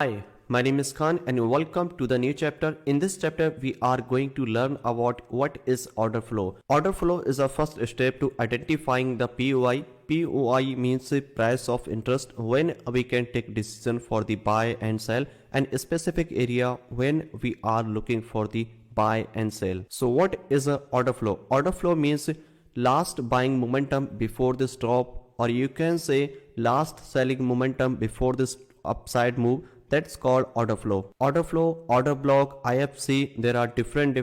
Hi, my name is Khan and welcome to the new chapter. In this chapter, we are going to learn about what is order flow. Order flow is the first step to identifying the POI. POI means the price of interest, when we can take decision for the buy and sell, and a specific area when we are looking for the buy and sell. So what is a order flow? Order flow means last buying momentum before this drop, or you can say last selling momentum before this upside move. That's called order flow. Order flow, order block, IFC, there are different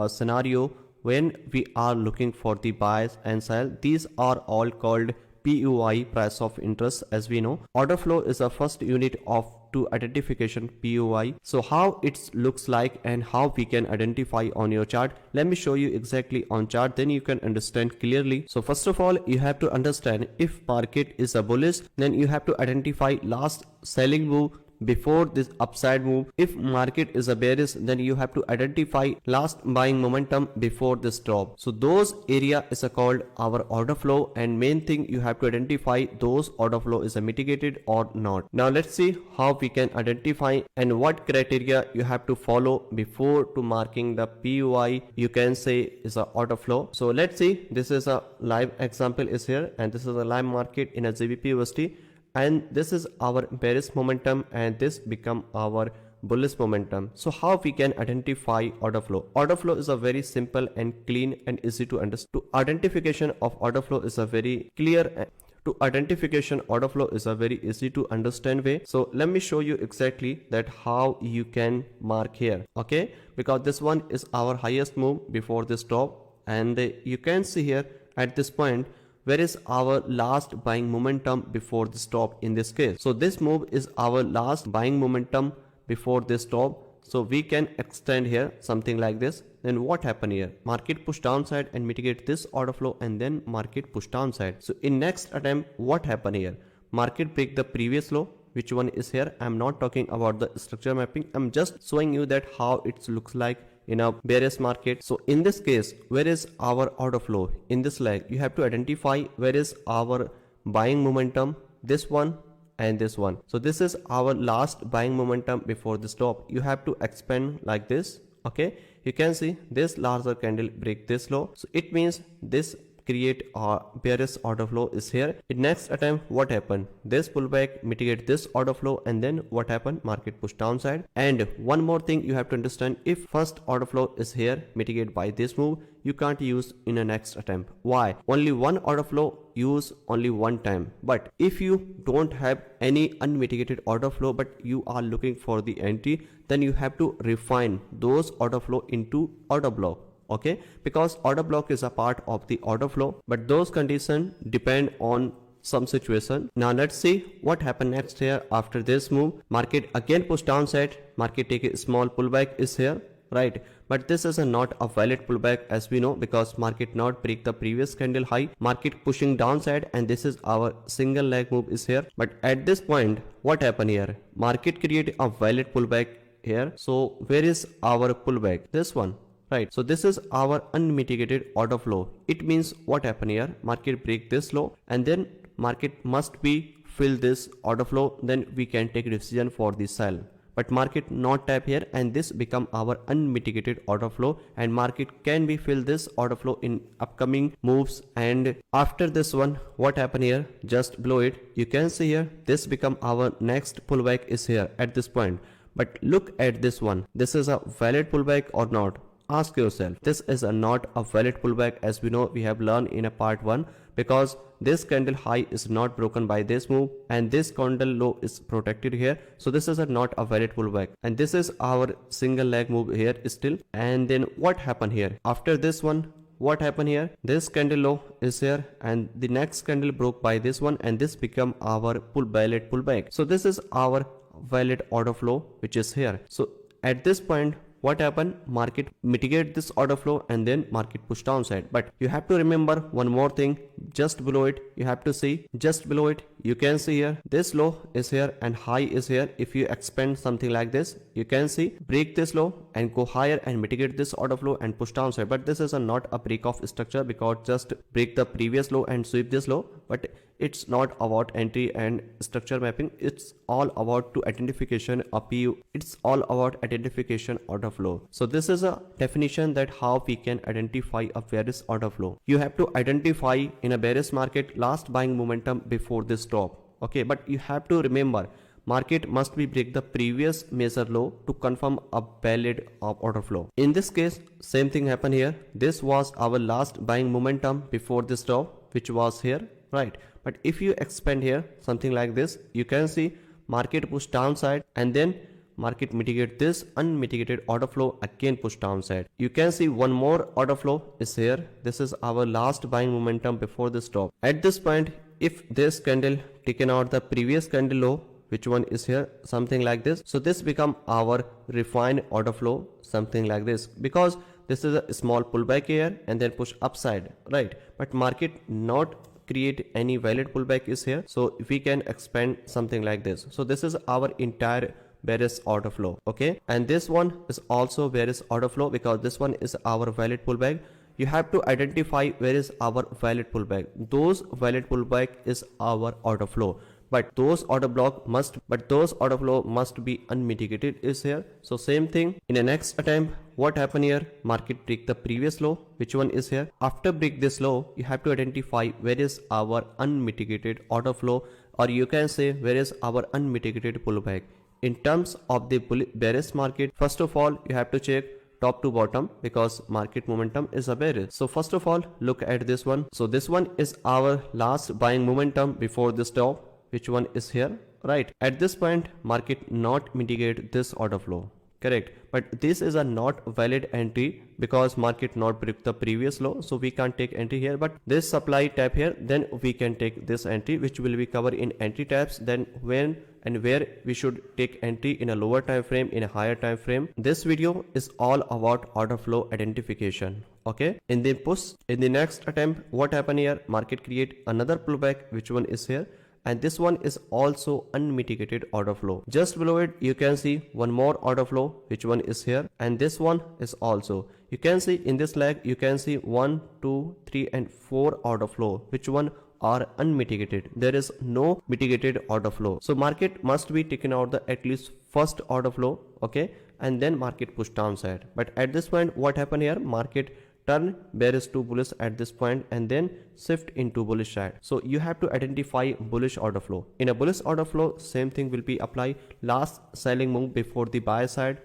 scenario when we are looking for the buys and sell. These are all called POI, price of interest, as we know. Order flow is the first unit of to identification POI. So how it looks like and how we can identify on your chart. Let me show you exactly on chart, then you can understand clearly. So first of all, you have to understand if market is a bullish, then you have to identify last selling move before this upside move. If market is a bearish, then you have to identify last buying momentum before this drop. So those area is called our order flow, and main thing you have to identify those order flow is mitigated or not. Now let's see how we can identify and what criteria you have to follow before to marking the POI, you can say is a order flow. So let's see, this is a live example is here, and this is a live market in a GBP USD, and this is our bearish momentum and this become our bullish momentum. So how we can identify order flow? Order flow is a very simple and clean and easy to understand. To identification of order flow is a very clear to identification order flow is a very easy to understand way. So let me show you exactly that how you can mark here, okay? Because this one is our highest move before this drop, and you can see here at this point where is our last buying momentum before this drop in this case. So this move is our last buying momentum before this drop. So we can extend here something like this. Then what happened here? Market push downside and mitigate this order flow, and then market push downside. So in next attempt, what happened here? Market break the previous low, which one is here. I'm not talking about the structure mapping. I'm just showing you that how it looks like in a bearish market. So in this case, where is our order flow? In this leg, you have to identify where is our buying momentum, this one and this one. So this is our last buying momentum before this drop. You have to expand like this, okay? You can see this larger candle break this low. So it means this create a bearish order flow is here. In next attempt, what happened? This pullback mitigate this order flow, and then what happened? Market push downside. And one more thing you have to understand, if first order flow is here mitigate by this move, you can't use in a next attempt. Why? Only one order flow use only one time. But if you don't have any unmitigated order flow but you are looking for the entry, then you have to refine those order flow into order block. Okay, because order block is a part of the order flow, but those conditions depend on some situation. Now let's see what happened next here. After this move, market again push downside, market take a small pullback is here, right? But this is not a valid pullback, as we know, because market not break the previous candle high, market pushing downside, and this is our single leg move is here. But at this point, what happened here? Market create a valid pullback here. So where is our pullback? This one. Right, so this is our unmitigated order flow. It means what happened here? Market break this low, and then market must be fill this order flow, then we can take a decision for the sell. But market not tap here, and this become our unmitigated order flow, and market can be fill this order flow in upcoming moves. And after this one, what happened here? Just below it, you can see here this become our next pullback is here at this point. But look at this one. This is a valid pullback or not? Ask yourself, this is not a valid pullback, as we know, we have learned in a part 1, because this candle high is not broken by this move, and this candle low is protected here. So this is not a valid pullback, and this is our single leg move here still. And then what happened here? After this one, what happened here? This candle low is here, and the next candle broke by this one, and this become our valid pullback. So this is our valid order flow, which is here. So at this point, what happened? Market mitigate this order flow, and then market push downside. But you have to remember one more thing. Just below it, you have to see, just below it, you can see here this low is here and high is here. If you expand something like this, you can see break this low and go higher and mitigate this order flow and push downside. But this is not a break of structure, because just break the previous low and sweep this low. But it's not about entry and structure mapping. It's all about to identification of PU. It's all about identification order flow. So this is a definition that how we can identify a bearish order flow. You have to identify in a bearish market last buying momentum before this top. Okay, but you have to remember market must be break the previous major low to confirm a valid order flow. In this case, same thing happened here. This was our last buying momentum before this top, which was here, right? But if you expand here something like this, you can see market push downside and then market mitigate this unmitigated order flow, again push downside. You can see one more order flow is here. This is our last buying momentum before this top. At this point, if this candle taken out the previous candle low, which one is here, something like this, so this become our refined order flow, something like this, because this is a small pullback here and then push upside, right? But market not create any valid pullback is here, so we can expand something like this. So this is our entire bearish order flow. Okay, and this one is also bearish order flow, because this one is our valid pullback. You have to identify where is our valid pullback. Those valid pullback is our order flow, but those order flow must be unmitigated is here. So same thing in the next attempt, what happened here, market break the previous low, which one is here. After break this low, you have to identify where is our unmitigated order flow, or you can say where is our unmitigated pullback. In terms of the bearish market, first of all you have to check top to bottom, because market momentum is a bearish. So first of all, look at this one. So this one is our last buying momentum before this top, which one is here, right? At this point, market not mitigate this order flow, correct? But this is a not valid entry, because market not break the previous low, so we can't take entry here. But this supply tap here, then we can take this entry, which will be covered in entry taps, then when and where we should take entry in a lower time frame, in a higher time frame. This video is all about order flow identification. Okay, in the next attempt, what happened here, market create another pullback, which one is here, and this one is also unmitigated order flow. Just below it, you can see one more order flow, which one is here, and this one is also, you can see in this leg, you can see 1, 2, 3 and 4 order flow, which one are unmitigated. There is no mitigated order flow. So market must be taken out the at least first order flow, okay, and then market push downside. But at this point, what happened here, market turn bearish to bullish at this point and then shift into bullish side. So you have to identify bullish order flow. In a bullish order flow, same thing will be apply last selling move before the buy side.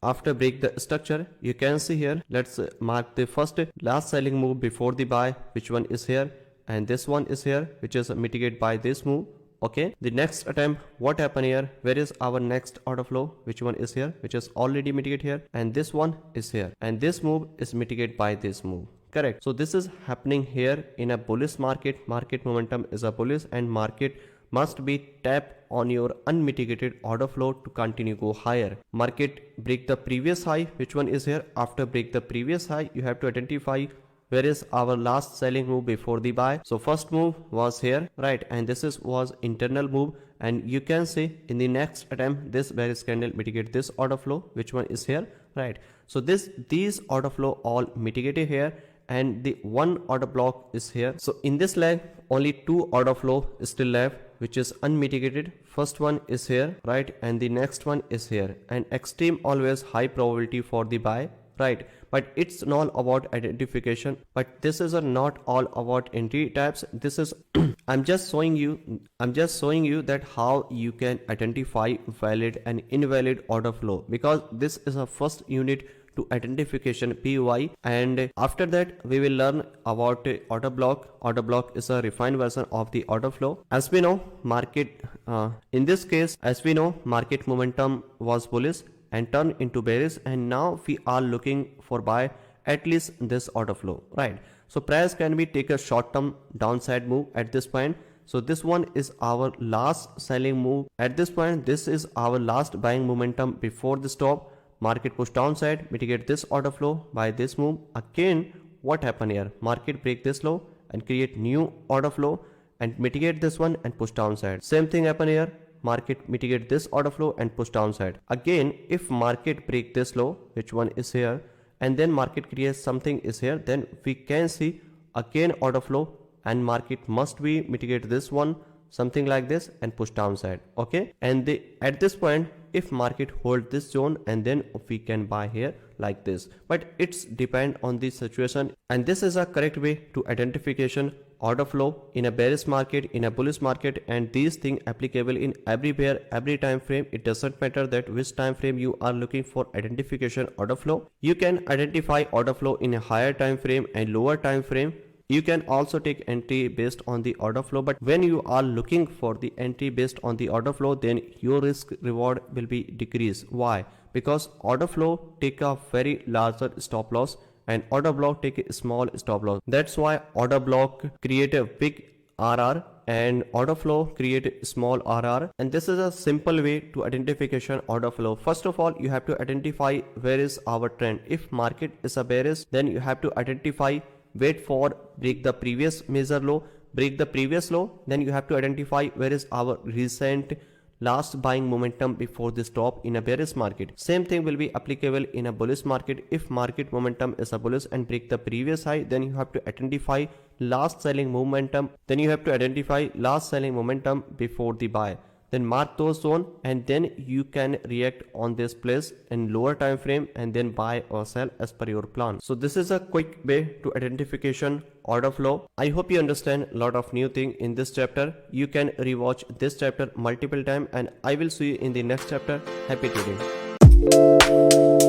After break the structure, you can see here, let's mark the first last selling move before the buy, which one is here, and this one is here, which is mitigated by this move. Okay, the next attempt, what happened here, where is our next order flow, which one is here, which is already mitigated here, and this one is here, and this move is mitigated by this move, correct? So this is happening here in a bullish market. Market momentum is a bullish, and market must be tap on your unmitigated order flow to continue go higher. Market break the previous high, which one is here. After break the previous high, you have to identify where is our last selling move before the buy. So first move was here, right, and this was internal move, and you can see in the next attempt this bearish candle mitigate this order flow, which one is here, right? So these order flow all mitigated here, and the one order block is here. So in this leg, only two order flow is still left, which is unmitigated. First one is here, right, and the next one is here, and extreme always high probability for the buy, right? But it's not about identification, but this is not all about entry types. This is I'm just showing you that how you can identify valid and invalid order flow, because this is a first unit to identification POI, and after that we will learn about order block. Order block is a refined version of the order flow. As we know, market in this case, as we know, market momentum was bullish and turn into bearish, and now we are looking for buy at least this order flow, right? So price can be take a short-term downside move at this point. So this one is our last selling move at this point. This is our last buying momentum before the stop. Market push downside, mitigate this order flow by this move. Again, what happened here? Market break this low and create new order flow, and mitigate this one and push downside. Same thing happen here. Market mitigate this order flow and push downside. Again, if market break this low, which one is here, and then market creates something is here, then we can see again order flow and market must be mitigate this one, something like this, and push downside. Okay, and at this point, if market hold this zone, and then we can buy here like this, but it's depend on the situation, and this is a correct way to identification order flow in a bearish market, in a bullish market, and these things applicable in everywhere, every time frame. It doesn't matter that which time frame you are looking for identification order flow. You can identify order flow in a higher time frame and lower time frame. You can also take entry based on the order flow, but when you are looking for the entry based on the order flow, then your risk reward will be decreased. Why? Because order flow take a very larger stop loss and order block take a small stop loss. That's why order block create a big RR and order flow create a small RR, and this is a simple way to identification order flow. First of all, you have to identify where is our trend. If market is a bearish, then you have to identify, wait for break the previous major low, break the previous low, then you have to identify where is our recent last buying momentum before this top in a bearish market. Same thing will be applicable in a bullish market. If market momentum is a bullish and break the previous high, then you have to identify last selling momentum, then you have to identify last selling momentum before the buy, then mark those zone, and then you can react on this place in lower time frame and then buy or sell as per your plan. So this is a quick way to identification order flow. I hope you understand a lot of new thing in this chapter. You can rewatch this chapter multiple times, and I will see you in the next chapter. Happy trading.